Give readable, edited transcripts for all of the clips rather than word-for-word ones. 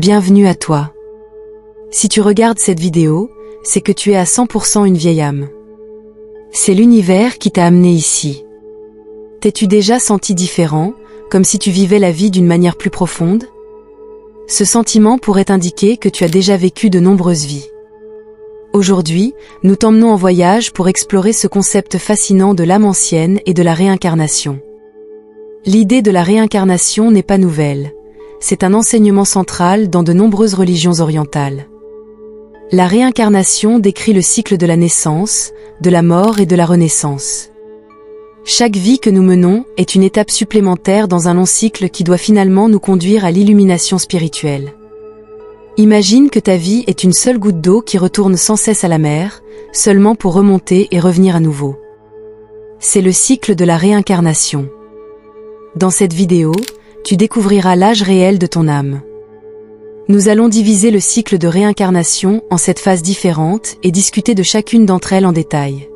Bienvenue à toi. Si tu regardes cette vidéo, c'est que tu es à 100% une vieille âme. C'est l'univers qui t'a amené ici. T'es-tu déjà senti différent, comme si tu vivais la vie d'une manière plus profonde? Ce sentiment pourrait indiquer que tu as déjà vécu de nombreuses vies. Aujourd'hui, nous t'emmenons en voyage pour explorer ce concept fascinant de l'âme ancienne et de la réincarnation. L'idée de la réincarnation n'est pas nouvelle. C'est un enseignement central dans de nombreuses religions orientales. La réincarnation décrit le cycle de la naissance, de la mort et de la renaissance. Chaque vie que nous menons est une étape supplémentaire dans un long cycle qui doit finalement nous conduire à l'illumination spirituelle. Imagine que ta vie est une seule goutte d'eau qui retourne sans cesse à la mer, seulement pour remonter et revenir à nouveau. C'est le cycle de la réincarnation. Dans cette vidéo, tu découvriras l'âge réel de ton âme. Nous allons diviser le cycle de réincarnation en 7 phases différentes et discuter de chacune d'entre elles en détail.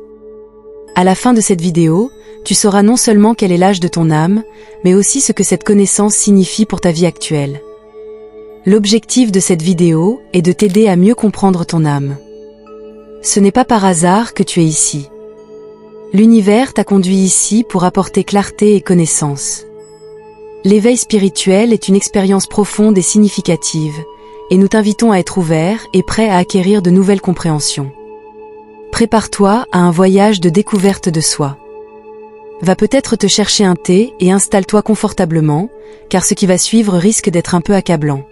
À la fin de cette vidéo, tu sauras non seulement quel est l'âge de ton âme, mais aussi ce que cette connaissance signifie pour ta vie actuelle. L'objectif de cette vidéo est de t'aider à mieux comprendre ton âme. Ce n'est pas par hasard que tu es ici. L'univers t'a conduit ici pour apporter clarté et connaissance. L'éveil spirituel est une expérience profonde et significative, et nous t'invitons à être ouvert et prêt à acquérir de nouvelles compréhensions. Prépare-toi à un voyage de découverte de soi. Va peut-être te chercher un thé et installe-toi confortablement, car ce qui va suivre risque d'être un peu accablant.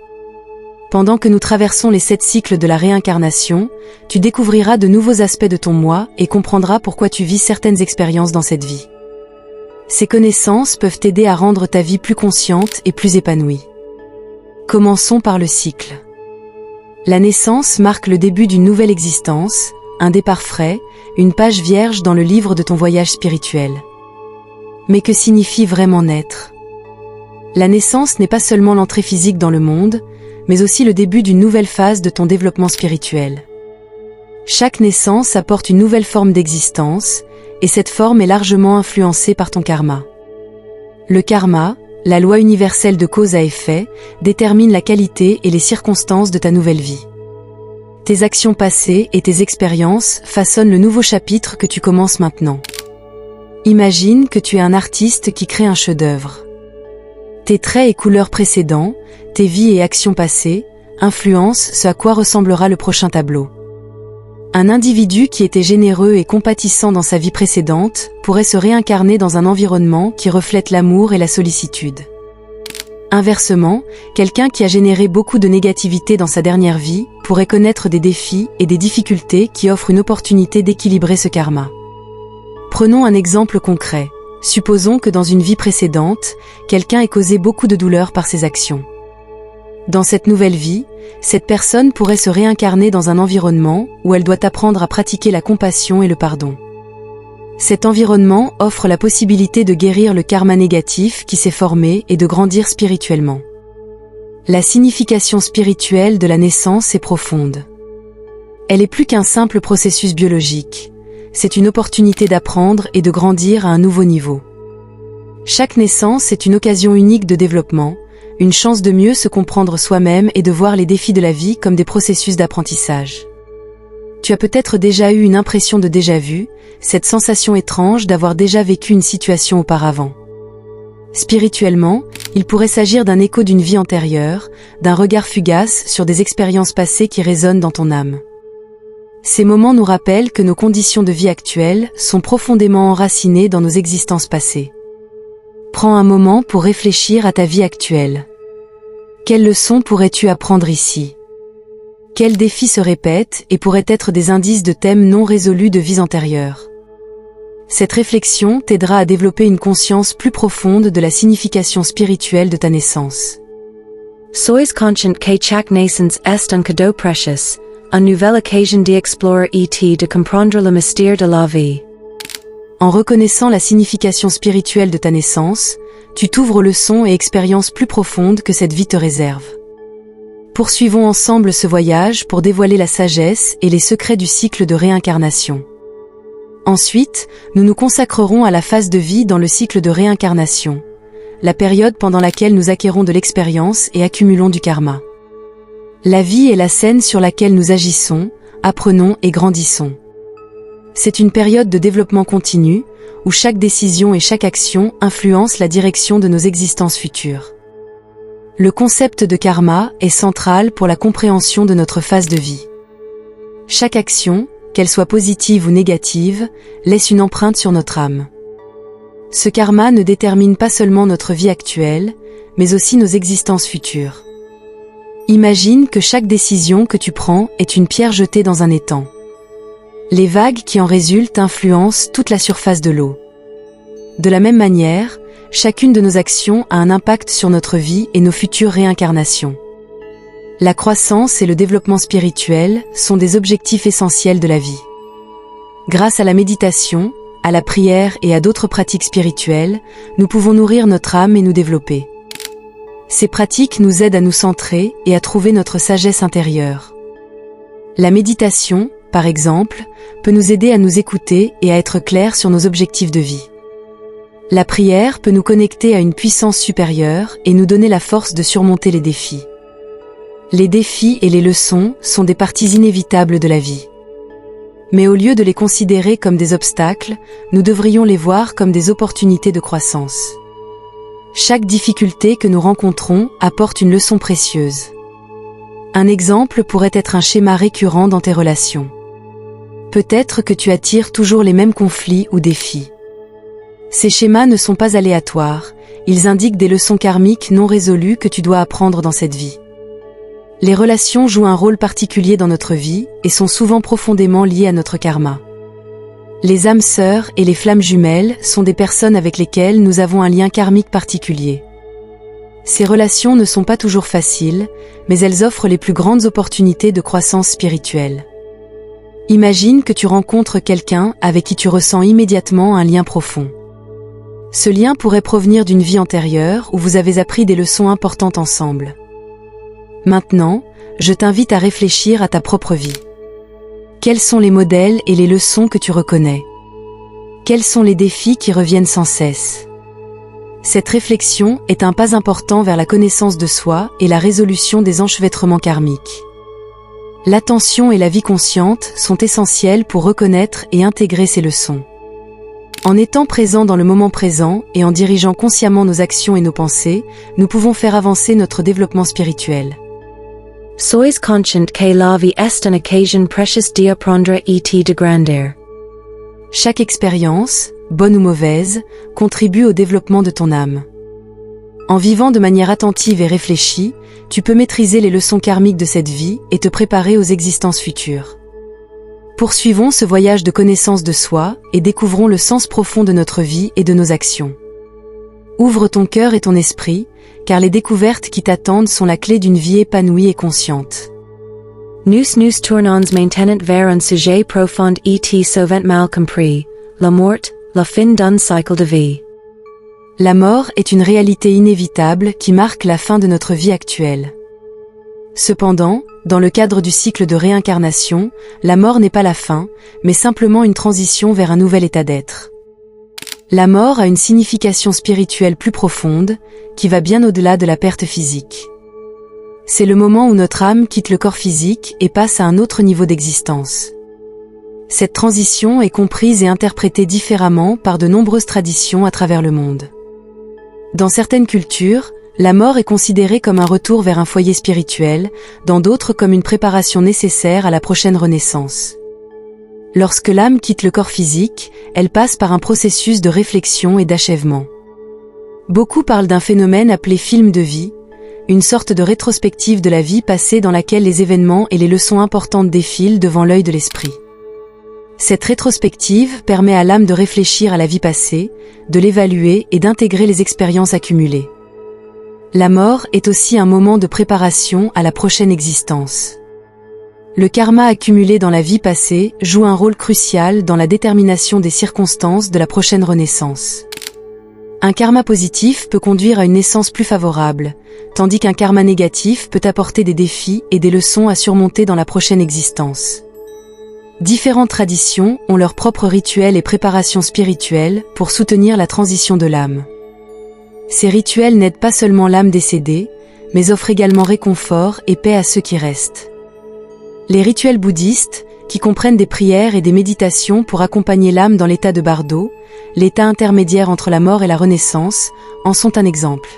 Pendant que nous traversons les 7 cycles de la réincarnation, tu découvriras de nouveaux aspects de ton moi et comprendras pourquoi tu vis certaines expériences dans cette vie. Ces connaissances peuvent t'aider à rendre ta vie plus consciente et plus épanouie. Commençons par le cycle. La naissance marque le début d'une nouvelle existence, un départ frais, une page vierge dans le livre de ton voyage spirituel. Mais que signifie vraiment naître? La naissance n'est pas seulement l'entrée physique dans le monde, mais aussi le début d'une nouvelle phase de ton développement spirituel. Chaque naissance apporte une nouvelle forme d'existence, et cette forme est largement influencée par ton karma. Le karma, la loi universelle de cause à effet, détermine la qualité et les circonstances de ta nouvelle vie. Tes actions passées et tes expériences façonnent le nouveau chapitre que tu commences maintenant. Imagine que tu es un artiste qui crée un chef-d'œuvre. Tes traits et couleurs précédents, tes vies et actions passées, influencent ce à quoi ressemblera le prochain tableau. Un individu qui était généreux et compatissant dans sa vie précédente pourrait se réincarner dans un environnement qui reflète l'amour et la sollicitude. Inversement, quelqu'un qui a généré beaucoup de négativité dans sa dernière vie pourrait connaître des défis et des difficultés qui offrent une opportunité d'équilibrer ce karma. Prenons un exemple concret. Supposons que dans une vie précédente, quelqu'un ait causé beaucoup de douleur par ses actions. Dans cette nouvelle vie, cette personne pourrait se réincarner dans un environnement où elle doit apprendre à pratiquer la compassion et le pardon. Cet environnement offre la possibilité de guérir le karma négatif qui s'est formé et de grandir spirituellement. La signification spirituelle de la naissance est profonde. Elle est plus qu'un simple processus biologique. C'est une opportunité d'apprendre et de grandir à un nouveau niveau. Chaque naissance est une occasion unique de développement, une chance de mieux se comprendre soi-même et de voir les défis de la vie comme des processus d'apprentissage. Tu as peut-être déjà eu une impression de déjà-vu, cette sensation étrange d'avoir déjà vécu une situation auparavant. Spirituellement, il pourrait s'agir d'un écho d'une vie antérieure, d'un regard fugace sur des expériences passées qui résonnent dans ton âme. Ces moments nous rappellent que nos conditions de vie actuelles sont profondément enracinées dans nos existences passées. Prends un moment pour réfléchir à ta vie actuelle. Quelles leçons pourrais-tu apprendre ici? Quels défis se répètent et pourraient être des indices de thèmes non résolus de vies antérieures? Cette réflexion t'aidera à développer une conscience plus profonde de la signification spirituelle de ta naissance. Sois conscient que chaque naissance est un cadeau précieux, une nouvelle occasion d'explorer et de comprendre le mystère de la vie. En reconnaissant la signification spirituelle de ta naissance, tu t'ouvres aux leçons et expériences plus profondes que cette vie te réserve. Poursuivons ensemble ce voyage pour dévoiler la sagesse et les secrets du cycle de réincarnation. Ensuite, nous nous consacrerons à la phase de vie dans le cycle de réincarnation, la période pendant laquelle nous acquérons de l'expérience et accumulons du karma. La vie est la scène sur laquelle nous agissons, apprenons et grandissons. C'est une période de développement continu, où chaque décision et chaque action influencent la direction de nos existences futures. Le concept de karma est central pour la compréhension de notre phase de vie. Chaque action, qu'elle soit positive ou négative, laisse une empreinte sur notre âme. Ce karma ne détermine pas seulement notre vie actuelle, mais aussi nos existences futures. Imagine que chaque décision que tu prends est une pierre jetée dans un étang. Les vagues qui en résultent influencent toute la surface de l'eau. De la même manière, chacune de nos actions a un impact sur notre vie et nos futures réincarnations. La croissance et le développement spirituel sont des objectifs essentiels de la vie. Grâce à la méditation, à la prière et à d'autres pratiques spirituelles, nous pouvons nourrir notre âme et nous développer. Ces pratiques nous aident à nous centrer et à trouver notre sagesse intérieure. La méditation, par exemple, peut nous aider à nous écouter et à être clairs sur nos objectifs de vie. La prière peut nous connecter à une puissance supérieure et nous donner la force de surmonter les défis. Les défis et les leçons sont des parties inévitables de la vie. Mais au lieu de les considérer comme des obstacles, nous devrions les voir comme des opportunités de croissance. Chaque difficulté que nous rencontrons apporte une leçon précieuse. Un exemple pourrait être un schéma récurrent dans tes relations. Peut-être que tu attires toujours les mêmes conflits ou défis. Ces schémas ne sont pas aléatoires, ils indiquent des leçons karmiques non résolues que tu dois apprendre dans cette vie. Les relations jouent un rôle particulier dans notre vie et sont souvent profondément liées à notre karma. Les âmes sœurs et les flammes jumelles sont des personnes avec lesquelles nous avons un lien karmique particulier. Ces relations ne sont pas toujours faciles, mais elles offrent les plus grandes opportunités de croissance spirituelle. Imagine que tu rencontres quelqu'un avec qui tu ressens immédiatement un lien profond. Ce lien pourrait provenir d'une vie antérieure où vous avez appris des leçons importantes ensemble. Maintenant, je t'invite à réfléchir à ta propre vie. Quels sont les modèles et les leçons que tu reconnais? Quels sont les défis qui reviennent sans cesse? Cette réflexion est un pas important vers la connaissance de soi et la résolution des enchevêtrements karmiques. L'attention et la vie consciente sont essentielles pour reconnaître et intégrer ces leçons. En étant présent dans le moment présent et en dirigeant consciemment nos actions et nos pensées, nous pouvons faire avancer notre développement spirituel. Sois conscient que la vie est une occasion precious d'apprendre et de grandir. Chaque expérience, bonne ou mauvaise, contribue au développement de ton âme. En vivant de manière attentive et réfléchie, tu peux maîtriser les leçons karmiques de cette vie et te préparer aux existences futures. Poursuivons ce voyage de connaissance de soi et découvrons le sens profond de notre vie et de nos actions. Ouvre ton cœur et ton esprit, car les découvertes qui t'attendent sont la clé d'une vie épanouie et consciente. Nous tournons maintenant vers un sujet profond et souvent mal compris, la mort, la fin d'un cycle de vie. La mort est une réalité inévitable qui marque la fin de notre vie actuelle. Cependant, dans le cadre du cycle de réincarnation, la mort n'est pas la fin, mais simplement une transition vers un nouvel état d'être. La mort a une signification spirituelle plus profonde, qui va bien au-delà de la perte physique. C'est le moment où notre âme quitte le corps physique et passe à un autre niveau d'existence. Cette transition est comprise et interprétée différemment par de nombreuses traditions à travers le monde. Dans certaines cultures, la mort est considérée comme un retour vers un foyer spirituel, dans d'autres comme une préparation nécessaire à la prochaine renaissance. Lorsque l'âme quitte le corps physique, elle passe par un processus de réflexion et d'achèvement. Beaucoup parlent d'un phénomène appelé film de vie, une sorte de rétrospective de la vie passée dans laquelle les événements et les leçons importantes défilent devant l'œil de l'esprit. Cette rétrospective permet à l'âme de réfléchir à la vie passée, de l'évaluer et d'intégrer les expériences accumulées. La mort est aussi un moment de préparation à la prochaine existence. Le karma accumulé dans la vie passée joue un rôle crucial dans la détermination des circonstances de la prochaine renaissance. Un karma positif peut conduire à une naissance plus favorable, tandis qu'un karma négatif peut apporter des défis et des leçons à surmonter dans la prochaine existence. Différentes traditions ont leurs propres rituels et préparations spirituelles pour soutenir la transition de l'âme. Ces rituels n'aident pas seulement l'âme décédée, mais offre également réconfort et paix à ceux qui restent. Les rituels bouddhistes, qui comprennent des prières et des méditations pour accompagner l'âme dans l'état de bardo, l'état intermédiaire entre la mort et la renaissance, en sont un exemple.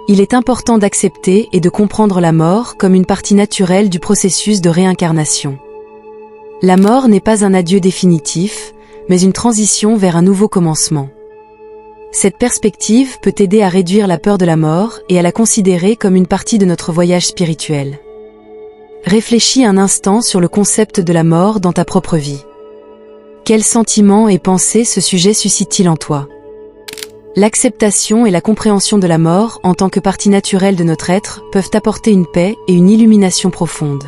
Il est important d'accepter et de comprendre la mort comme une partie naturelle du processus de réincarnation. La mort n'est pas un adieu définitif, mais une transition vers un nouveau commencement. Cette perspective peut aider à réduire la peur de la mort et à la considérer comme une partie de notre voyage spirituel. Réfléchis un instant sur le concept de la mort dans ta propre vie. Quels sentiments et pensées ce sujet suscite-t-il en toi? L'acceptation et la compréhension de la mort en tant que partie naturelle de notre être peuvent apporter une paix et une illumination profonde.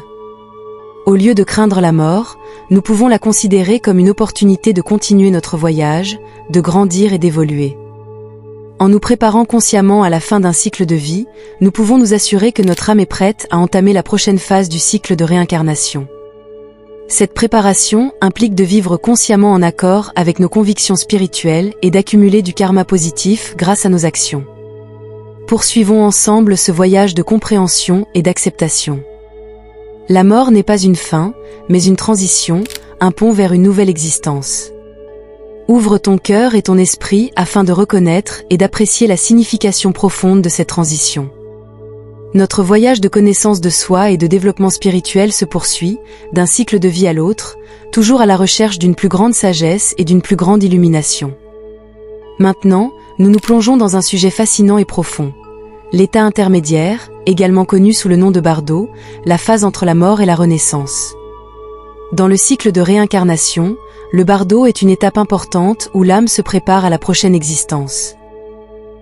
Au lieu de craindre la mort, nous pouvons la considérer comme une opportunité de continuer notre voyage, de grandir et d'évoluer. En nous préparant consciemment à la fin d'un cycle de vie, nous pouvons nous assurer que notre âme est prête à entamer la prochaine phase du cycle de réincarnation. Cette préparation implique de vivre consciemment en accord avec nos convictions spirituelles et d'accumuler du karma positif grâce à nos actions. Poursuivons ensemble ce voyage de compréhension et d'acceptation. La mort n'est pas une fin, mais une transition, un pont vers une nouvelle existence. Ouvre ton cœur et ton esprit afin de reconnaître et d'apprécier la signification profonde de cette transition. Notre voyage de connaissance de soi et de développement spirituel se poursuit, d'un cycle de vie à l'autre, toujours à la recherche d'une plus grande sagesse et d'une plus grande illumination. Maintenant, nous nous plongeons dans un sujet fascinant et profond. L'état intermédiaire, également connu sous le nom de bardo, la phase entre la mort et la renaissance. Dans le cycle de réincarnation, le bardo est une étape importante où l'âme se prépare à la prochaine existence.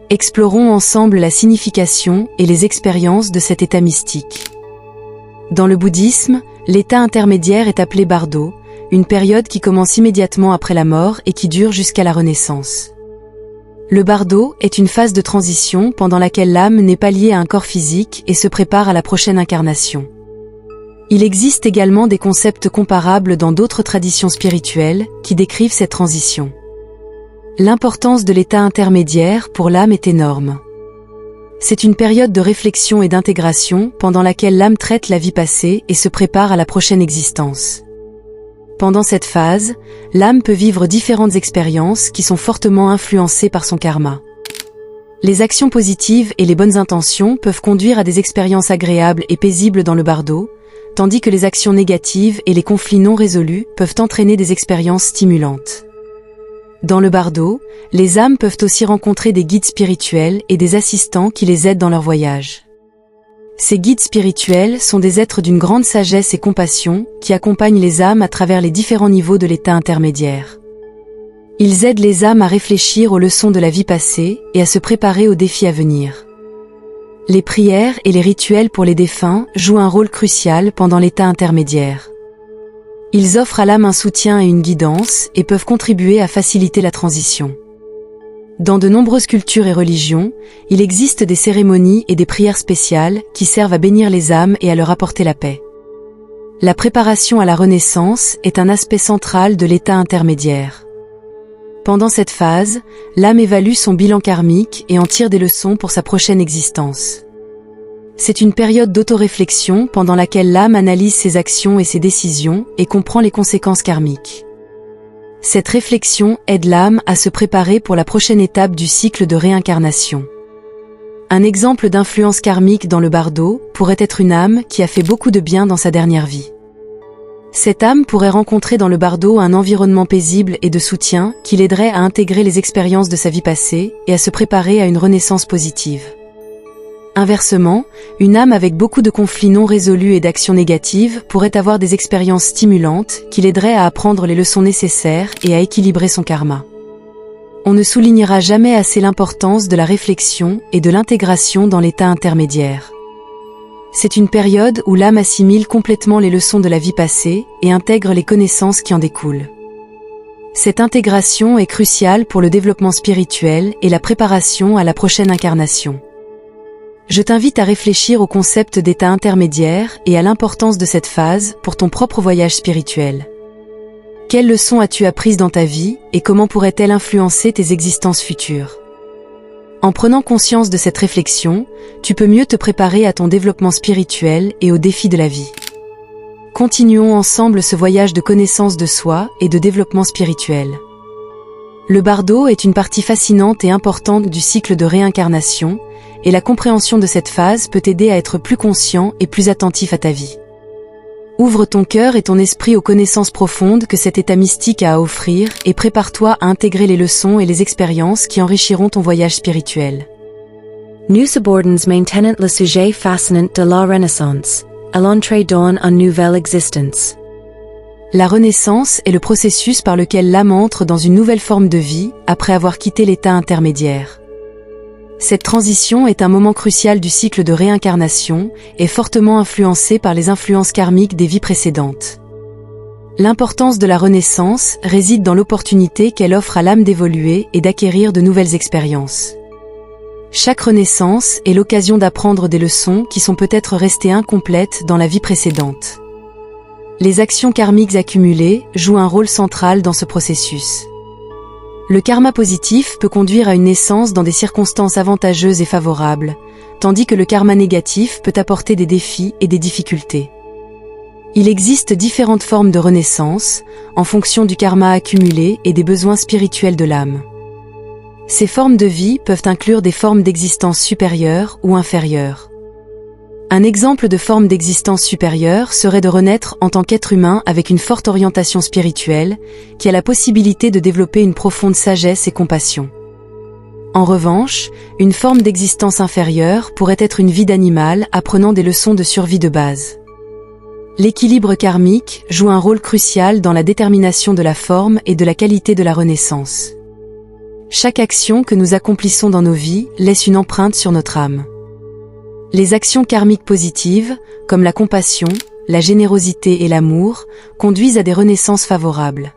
Explorons ensemble la signification et les expériences de cet état mystique. Dans le bouddhisme, l'état intermédiaire est appelé bardo, une période qui commence immédiatement après la mort et qui dure jusqu'à la renaissance. Le bardo est une phase de transition pendant laquelle l'âme n'est pas liée à un corps physique et se prépare à la prochaine incarnation. Il existe également des concepts comparables dans d'autres traditions spirituelles qui décrivent cette transition. L'importance de l'état intermédiaire pour l'âme est énorme. C'est une période de réflexion et d'intégration pendant laquelle l'âme traite la vie passée et se prépare à la prochaine existence. Pendant cette phase, l'âme peut vivre différentes expériences qui sont fortement influencées par son karma. Les actions positives et les bonnes intentions peuvent conduire à des expériences agréables et paisibles dans le bardo, tandis que les actions négatives et les conflits non résolus peuvent entraîner des expériences stimulantes. Dans le bardo, les âmes peuvent aussi rencontrer des guides spirituels et des assistants qui les aident dans leur voyage. Ces guides spirituels sont des êtres d'une grande sagesse et compassion qui accompagnent les âmes à travers les différents niveaux de l'état intermédiaire. Ils aident les âmes à réfléchir aux leçons de la vie passée et à se préparer aux défis à venir. Les prières et les rituels pour les défunts jouent un rôle crucial pendant l'état intermédiaire. Ils offrent à l'âme un soutien et une guidance et peuvent contribuer à faciliter la transition. Dans de nombreuses cultures et religions, il existe des cérémonies et des prières spéciales qui servent à bénir les âmes et à leur apporter la paix. La préparation à la renaissance est un aspect central de l'état intermédiaire. Pendant cette phase, l'âme évalue son bilan karmique et en tire des leçons pour sa prochaine existence. C'est une période d'autoréflexion pendant laquelle l'âme analyse ses actions et ses décisions et comprend les conséquences karmiques. Cette réflexion aide l'âme à se préparer pour la prochaine étape du cycle de réincarnation. Un exemple d'influence karmique dans le bardo pourrait être une âme qui a fait beaucoup de bien dans sa dernière vie. Cette âme pourrait rencontrer dans le bardo un environnement paisible et de soutien qui l'aiderait à intégrer les expériences de sa vie passée et à se préparer à une renaissance positive. Inversement, une âme avec beaucoup de conflits non résolus et d'actions négatives pourrait avoir des expériences stimulantes qui l'aideraient à apprendre les leçons nécessaires et à équilibrer son karma. On ne soulignera jamais assez l'importance de la réflexion et de l'intégration dans l'état intermédiaire. C'est une période où l'âme assimile complètement les leçons de la vie passée et intègre les connaissances qui en découlent. Cette intégration est cruciale pour le développement spirituel et la préparation à la prochaine incarnation. Je t'invite à réfléchir au concept d'état intermédiaire et à l'importance de cette phase pour ton propre voyage spirituel. Quelles leçons as-tu apprises dans ta vie et comment pourraient-elles influencer tes existences futures? En prenant conscience de cette réflexion, tu peux mieux te préparer à ton développement spirituel et aux défis de la vie. Continuons ensemble ce voyage de connaissance de soi et de développement spirituel. Le bardo est une partie fascinante et importante du cycle de réincarnation, et la compréhension de cette phase peut t'aider à être plus conscient et plus attentif à ta vie. Ouvre ton cœur et ton esprit aux connaissances profondes que cet état mystique a à offrir et prépare-toi à intégrer les leçons et les expériences qui enrichiront ton voyage spirituel. Nous subordons maintenant le sujet fascinant de la Renaissance, à l'entrée dans une nouvelle existence. La renaissance est le processus par lequel l'âme entre dans une nouvelle forme de vie après avoir quitté l'état intermédiaire. Cette transition est un moment crucial du cycle de réincarnation et fortement influencé par les influences karmiques des vies précédentes. L'importance de la renaissance réside dans l'opportunité qu'elle offre à l'âme d'évoluer et d'acquérir de nouvelles expériences. Chaque renaissance est l'occasion d'apprendre des leçons qui sont peut-être restées incomplètes dans la vie précédente. Les actions karmiques accumulées jouent un rôle central dans ce processus. Le karma positif peut conduire à une naissance dans des circonstances avantageuses et favorables, tandis que le karma négatif peut apporter des défis et des difficultés. Il existe différentes formes de renaissance, en fonction du karma accumulé et des besoins spirituels de l'âme. Ces formes de vie peuvent inclure des formes d'existence supérieures ou inférieures. Un exemple de forme d'existence supérieure serait de renaître en tant qu'être humain avec une forte orientation spirituelle, qui a la possibilité de développer une profonde sagesse et compassion. En revanche, une forme d'existence inférieure pourrait être une vie d'animal apprenant des leçons de survie de base. L'équilibre karmique joue un rôle crucial dans la détermination de la forme et de la qualité de la renaissance. Chaque action que nous accomplissons dans nos vies laisse une empreinte sur notre âme. Les actions karmiques positives, comme la compassion, la générosité et l'amour, conduisent à des renaissances favorables.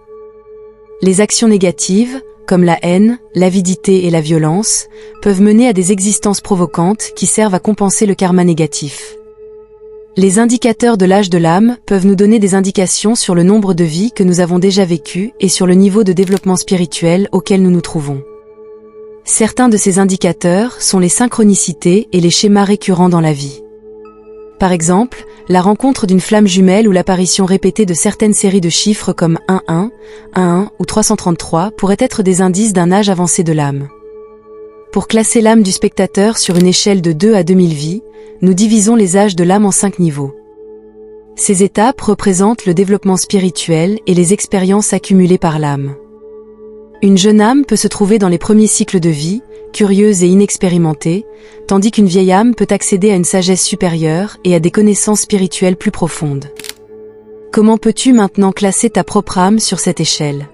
Les actions négatives, comme la haine, l'avidité et la violence, peuvent mener à des existences provocantes qui servent à compenser le karma négatif. Les indicateurs de l'âge de l'âme peuvent nous donner des indications sur le nombre de vies que nous avons déjà vécues et sur le niveau de développement spirituel auquel nous nous trouvons. Certains de ces indicateurs sont les synchronicités et les schémas récurrents dans la vie. Par exemple, la rencontre d'une flamme jumelle ou l'apparition répétée de certaines séries de chiffres comme 11, 11 ou 333 pourraient être des indices d'un âge avancé de l'âme. Pour classer l'âme du spectateur sur une échelle de 2 à 2000 vies, nous divisons les âges de l'âme en 5 niveaux. Ces étapes représentent le développement spirituel et les expériences accumulées par l'âme. Une jeune âme peut se trouver dans les premiers cycles de vie, curieuse et inexpérimentée, tandis qu'une vieille âme peut accéder à une sagesse supérieure et à des connaissances spirituelles plus profondes. Comment peux-tu maintenant classer ta propre âme sur cette échelle?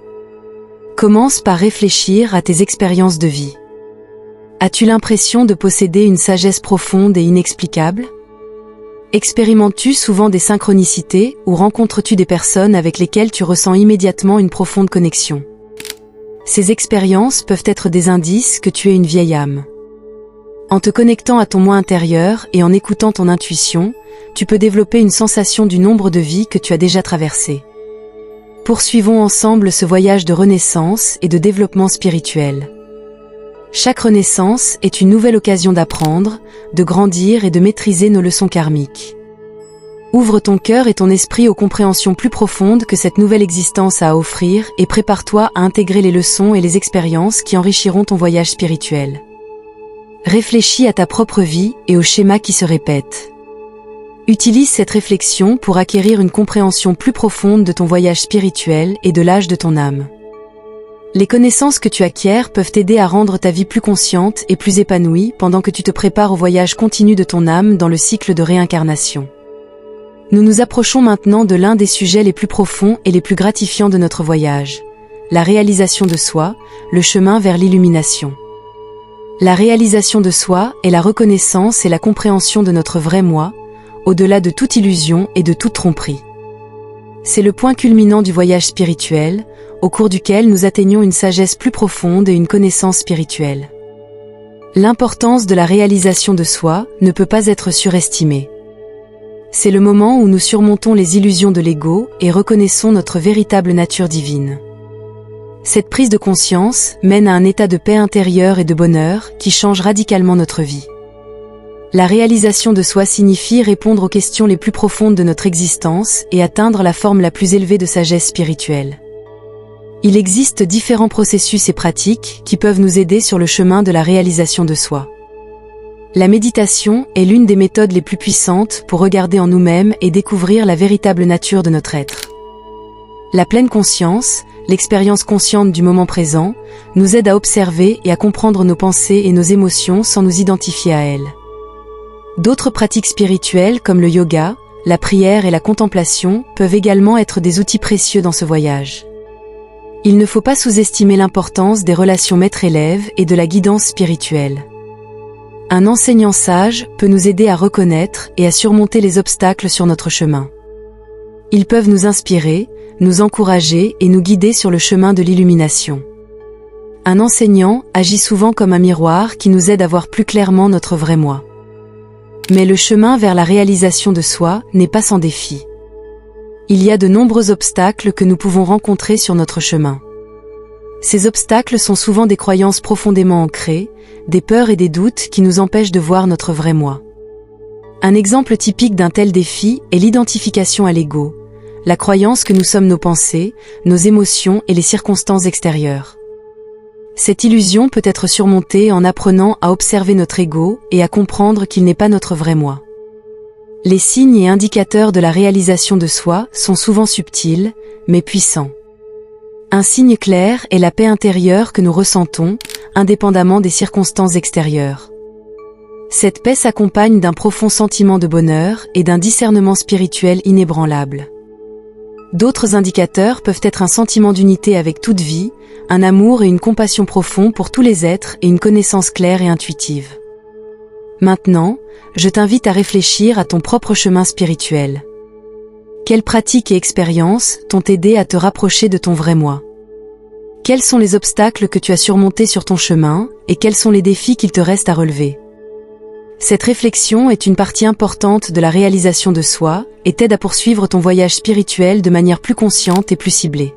Commence par réfléchir à tes expériences de vie. As-tu l'impression de posséder une sagesse profonde et inexplicable? Expérimentes-tu souvent des synchronicités ou rencontres-tu des personnes avec lesquelles tu ressens immédiatement une profonde connexion? Ces expériences peuvent être des indices que tu es une vieille âme. En te connectant à ton moi intérieur et en écoutant ton intuition, tu peux développer une sensation du nombre de vies que tu as déjà traversées. Poursuivons ensemble ce voyage de renaissance et de développement spirituel. Chaque renaissance est une nouvelle occasion d'apprendre, de grandir et de maîtriser nos leçons karmiques. Ouvre ton cœur et ton esprit aux compréhensions plus profondes que cette nouvelle existence a à offrir et prépare-toi à intégrer les leçons et les expériences qui enrichiront ton voyage spirituel. Réfléchis à ta propre vie et aux schémas qui se répètent. Utilise cette réflexion pour acquérir une compréhension plus profonde de ton voyage spirituel et de l'âge de ton âme. Les connaissances que tu acquiers peuvent t'aider à rendre ta vie plus consciente et plus épanouie pendant que tu te prépares au voyage continu de ton âme dans le cycle de réincarnation. Nous nous approchons maintenant de l'un des sujets les plus profonds et les plus gratifiants de notre voyage, la réalisation de soi, le chemin vers l'illumination. La réalisation de soi est la reconnaissance et la compréhension de notre vrai moi, au-delà de toute illusion et de toute tromperie. C'est le point culminant du voyage spirituel, au cours duquel nous atteignons une sagesse plus profonde et une connaissance spirituelle. L'importance de la réalisation de soi ne peut pas être surestimée. C'est le moment où nous surmontons les illusions de l'ego et reconnaissons notre véritable nature divine. Cette prise de conscience mène à un état de paix intérieure et de bonheur qui change radicalement notre vie. La réalisation de soi signifie répondre aux questions les plus profondes de notre existence et atteindre la forme la plus élevée de sagesse spirituelle. Il existe différents processus et pratiques qui peuvent nous aider sur le chemin de la réalisation de soi. La méditation est l'une des méthodes les plus puissantes pour regarder en nous-mêmes et découvrir la véritable nature de notre être. La pleine conscience, l'expérience consciente du moment présent, nous aide à observer et à comprendre nos pensées et nos émotions sans nous identifier à elles. D'autres pratiques spirituelles comme le yoga, la prière et la contemplation peuvent également être des outils précieux dans ce voyage. Il ne faut pas sous-estimer l'importance des relations maître-élève et de la guidance spirituelle. Un enseignant sage peut nous aider à reconnaître et à surmonter les obstacles sur notre chemin. Ils peuvent nous inspirer, nous encourager et nous guider sur le chemin de l'illumination. Un enseignant agit souvent comme un miroir qui nous aide à voir plus clairement notre vrai moi. Mais le chemin vers la réalisation de soi n'est pas sans défi. Il y a de nombreux obstacles que nous pouvons rencontrer sur notre chemin. Ces obstacles sont souvent des croyances profondément ancrées, des peurs et des doutes qui nous empêchent de voir notre vrai moi. Un exemple typique d'un tel défi est l'identification à l'ego, la croyance que nous sommes nos pensées, nos émotions et les circonstances extérieures. Cette illusion peut être surmontée en apprenant à observer notre ego et à comprendre qu'il n'est pas notre vrai moi. Les signes et indicateurs de la réalisation de soi sont souvent subtils, mais puissants. Un signe clair est la paix intérieure que nous ressentons, indépendamment des circonstances extérieures. Cette paix s'accompagne d'un profond sentiment de bonheur et d'un discernement spirituel inébranlable. D'autres indicateurs peuvent être un sentiment d'unité avec toute vie, un amour et une compassion profonds pour tous les êtres et une connaissance claire et intuitive. Maintenant, je t'invite à réfléchir à ton propre chemin spirituel. Quelles pratiques et expériences t'ont aidé à te rapprocher de ton vrai moi? Quels sont les obstacles que tu as surmontés sur ton chemin et quels sont les défis qu'il te reste à relever? Cette réflexion est une partie importante de la réalisation de soi et t'aide à poursuivre ton voyage spirituel de manière plus consciente et plus ciblée.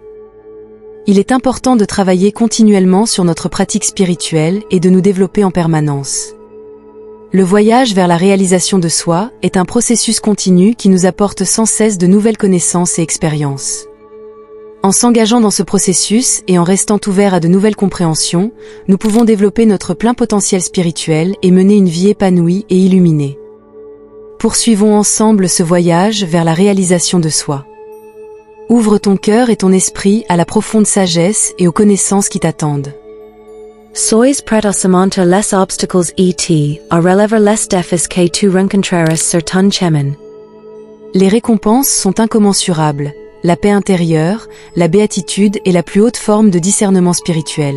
Il est important de travailler continuellement sur notre pratique spirituelle et de nous développer en permanence. Le voyage vers la réalisation de soi est un processus continu qui nous apporte sans cesse de nouvelles connaissances et expériences. En s'engageant dans ce processus et en restant ouverts à de nouvelles compréhensions, nous pouvons développer notre plein potentiel spirituel et mener une vie épanouie et illuminée. Poursuivons ensemble ce voyage vers la réalisation de soi. Ouvre ton cœur et ton esprit à la profonde sagesse et aux connaissances qui t'attendent. Sois prêt à surmonter les obstacles et à relever les défis que tu rencontreras sur ton chemin. Les récompenses sont incommensurables, la paix intérieure, la béatitude est la plus haute forme de discernement spirituel.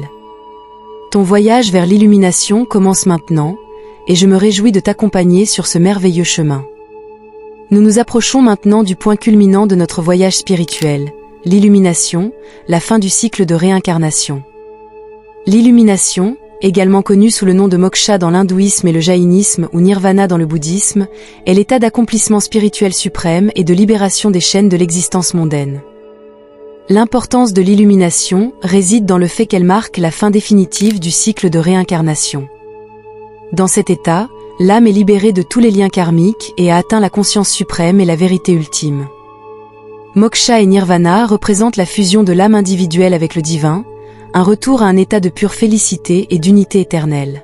Ton voyage vers l'illumination commence maintenant, et je me réjouis de t'accompagner sur ce merveilleux chemin. Nous nous approchons maintenant du point culminant de notre voyage spirituel, l'illumination, la fin du cycle de réincarnation. L'illumination, également connue sous le nom de moksha dans l'hindouisme et le jaïnisme ou nirvana dans le bouddhisme, est l'état d'accomplissement spirituel suprême et de libération des chaînes de l'existence mondaine. L'importance de l'illumination réside dans le fait qu'elle marque la fin définitive du cycle de réincarnation. Dans cet état, l'âme est libérée de tous les liens karmiques et a atteint la conscience suprême et la vérité ultime. Moksha et nirvana représentent la fusion de l'âme individuelle avec le divin, un retour à un état de pure félicité et d'unité éternelle.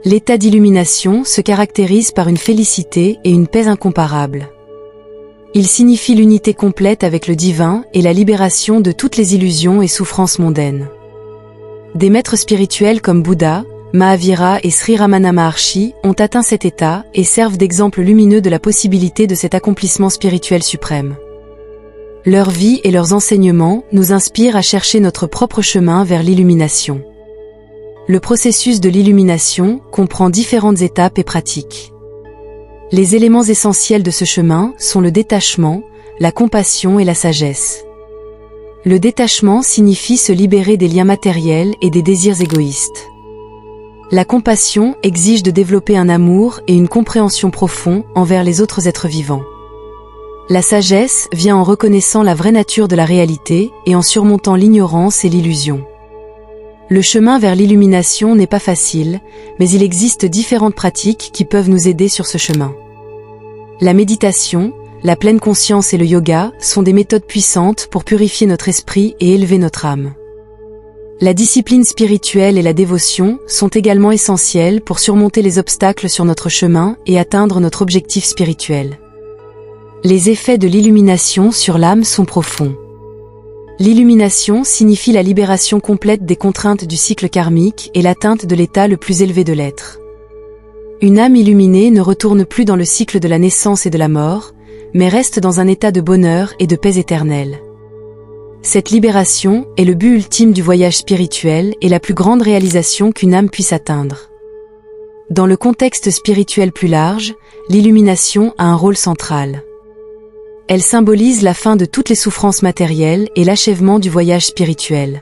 L'état d'illumination se caractérise par une félicité et une paix incomparables. Il signifie l'unité complète avec le divin et la libération de toutes les illusions et souffrances mondaines. Des maîtres spirituels comme Bouddha, Mahavira et Sri Ramana Maharshi ont atteint cet état et servent d'exemple lumineux de la possibilité de cet accomplissement spirituel suprême. Leur vie et leurs enseignements nous inspirent à chercher notre propre chemin vers l'illumination. Le processus de l'illumination comprend différentes étapes et pratiques. Les éléments essentiels de ce chemin sont le détachement, la compassion et la sagesse. Le détachement signifie se libérer des liens matériels et des désirs égoïstes. La compassion exige de développer un amour et une compréhension profonds envers les autres êtres vivants. La sagesse vient en reconnaissant la vraie nature de la réalité et en surmontant l'ignorance et l'illusion. Le chemin vers l'illumination n'est pas facile, mais il existe différentes pratiques qui peuvent nous aider sur ce chemin. La méditation, la pleine conscience et le yoga sont des méthodes puissantes pour purifier notre esprit et élever notre âme. La discipline spirituelle et la dévotion sont également essentielles pour surmonter les obstacles sur notre chemin et atteindre notre objectif spirituel. Les effets de l'illumination sur l'âme sont profonds. L'illumination signifie la libération complète des contraintes du cycle karmique et l'atteinte de l'état le plus élevé de l'être. Une âme illuminée ne retourne plus dans le cycle de la naissance et de la mort, mais reste dans un état de bonheur et de paix éternelle. Cette libération est le but ultime du voyage spirituel et la plus grande réalisation qu'une âme puisse atteindre. Dans le contexte spirituel plus large, l'illumination a un rôle central. Elle symbolise la fin de toutes les souffrances matérielles et l'achèvement du voyage spirituel.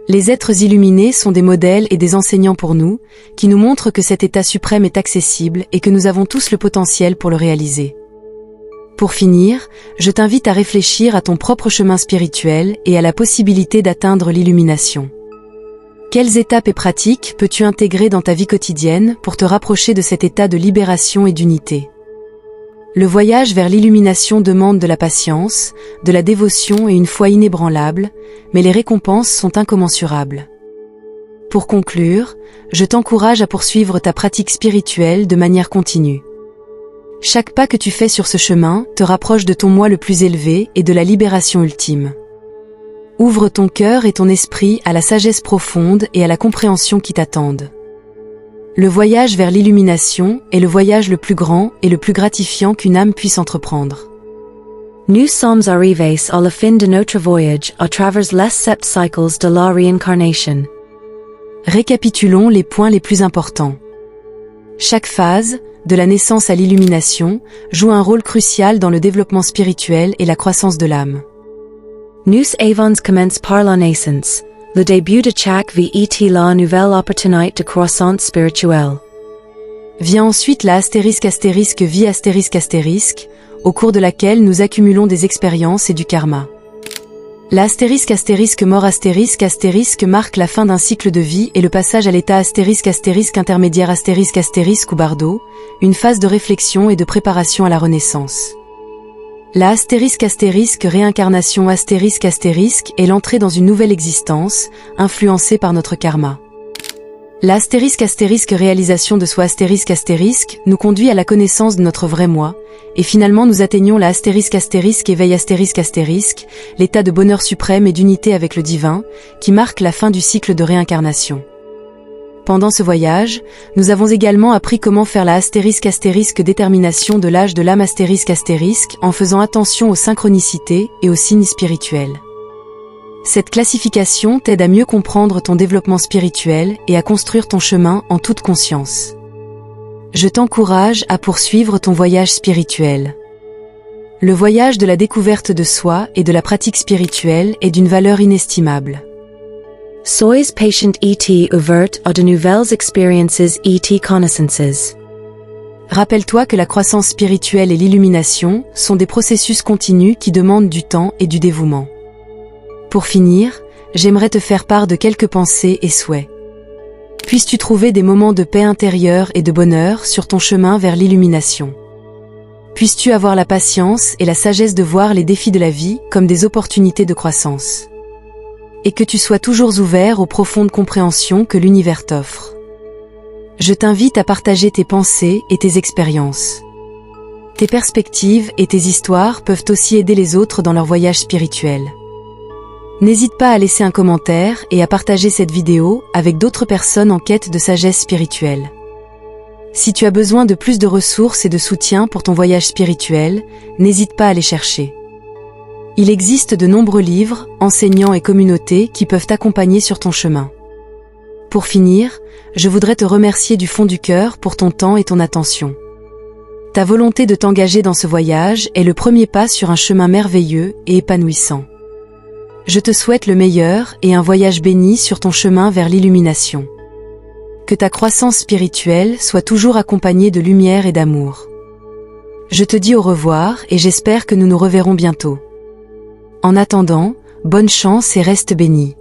Les êtres illuminés sont des modèles et des enseignants pour nous, qui nous montrent que cet état suprême est accessible et que nous avons tous le potentiel pour le réaliser. Pour finir, je t'invite à réfléchir à ton propre chemin spirituel et à la possibilité d'atteindre l'illumination. Quelles étapes et pratiques peux-tu intégrer dans ta vie quotidienne pour te rapprocher de cet état de libération et d'unité ? Le voyage vers l'illumination demande de la patience, de la dévotion et une foi inébranlable, mais les récompenses sont incommensurables. Pour conclure, je t'encourage à poursuivre ta pratique spirituelle de manière continue. Chaque pas que tu fais sur ce chemin te rapproche de ton moi le plus élevé et de la libération ultime. Ouvre ton cœur et ton esprit à la sagesse profonde et à la compréhension qui t'attendent. Le voyage vers l'illumination est le voyage le plus grand et le plus gratifiant qu'une âme puisse entreprendre. Nous sommes arrivés à la fin de notre voyage à travers les 7 cycles de la réincarnation. Récapitulons les points les plus importants. Chaque phase, de la naissance à l'illumination, joue un rôle crucial dans le développement spirituel et la croissance de l'âme. Nous avons commencé par la naissance. Le début de chaque vie est la nouvelle opportunité de croissance spirituelle. Vient ensuite la ** vie ***, au cours de laquelle nous accumulons des expériences et du karma. La ** mort ** marque la fin d'un cycle de vie et le passage à l'état ** intermédiaire ** ou bardo, une phase de réflexion et de préparation à la renaissance. La ** réincarnation ** est l'entrée dans une nouvelle existence, influencée par notre karma. La ** réalisation de soi ** nous conduit à la connaissance de notre vrai moi, et finalement nous atteignons la ** éveil ** l'état de bonheur suprême et d'unité avec le divin, qui marque la fin du cycle de réincarnation. Pendant ce voyage, nous avons également appris comment faire la ** détermination de l'âge de l'âme ** en faisant attention aux synchronicités et aux signes spirituels. Cette classification t'aide à mieux comprendre ton développement spirituel et à construire ton chemin en toute conscience. Je t'encourage à poursuivre ton voyage spirituel. Le voyage de la découverte de soi et de la pratique spirituelle est d'une valeur inestimable. Sois patient et ouvert à de nouvelles expériences et connaissances. Rappelle-toi que la croissance spirituelle et l'illumination sont des processus continus qui demandent du temps et du dévouement. Pour finir, j'aimerais te faire part de quelques pensées et souhaits. Puisses-tu trouver des moments de paix intérieure et de bonheur sur ton chemin vers l'illumination. Puisses-tu avoir la patience et la sagesse de voir les défis de la vie comme des opportunités de croissance. Et que tu sois toujours ouvert aux profondes compréhensions que l'univers t'offre. Je t'invite à partager tes pensées et tes expériences. Tes perspectives et tes histoires peuvent aussi aider les autres dans leur voyage spirituel. N'hésite pas à laisser un commentaire et à partager cette vidéo avec d'autres personnes en quête de sagesse spirituelle. Si tu as besoin de plus de ressources et de soutien pour ton voyage spirituel, n'hésite pas à les chercher. Il existe de nombreux livres, enseignants et communautés qui peuvent t'accompagner sur ton chemin. Pour finir, je voudrais te remercier du fond du cœur pour ton temps et ton attention. Ta volonté de t'engager dans ce voyage est le premier pas sur un chemin merveilleux et épanouissant. Je te souhaite le meilleur et un voyage béni sur ton chemin vers l'illumination. Que ta croissance spirituelle soit toujours accompagnée de lumière et d'amour. Je te dis au revoir et j'espère que nous nous reverrons bientôt. En attendant, bonne chance et reste béni.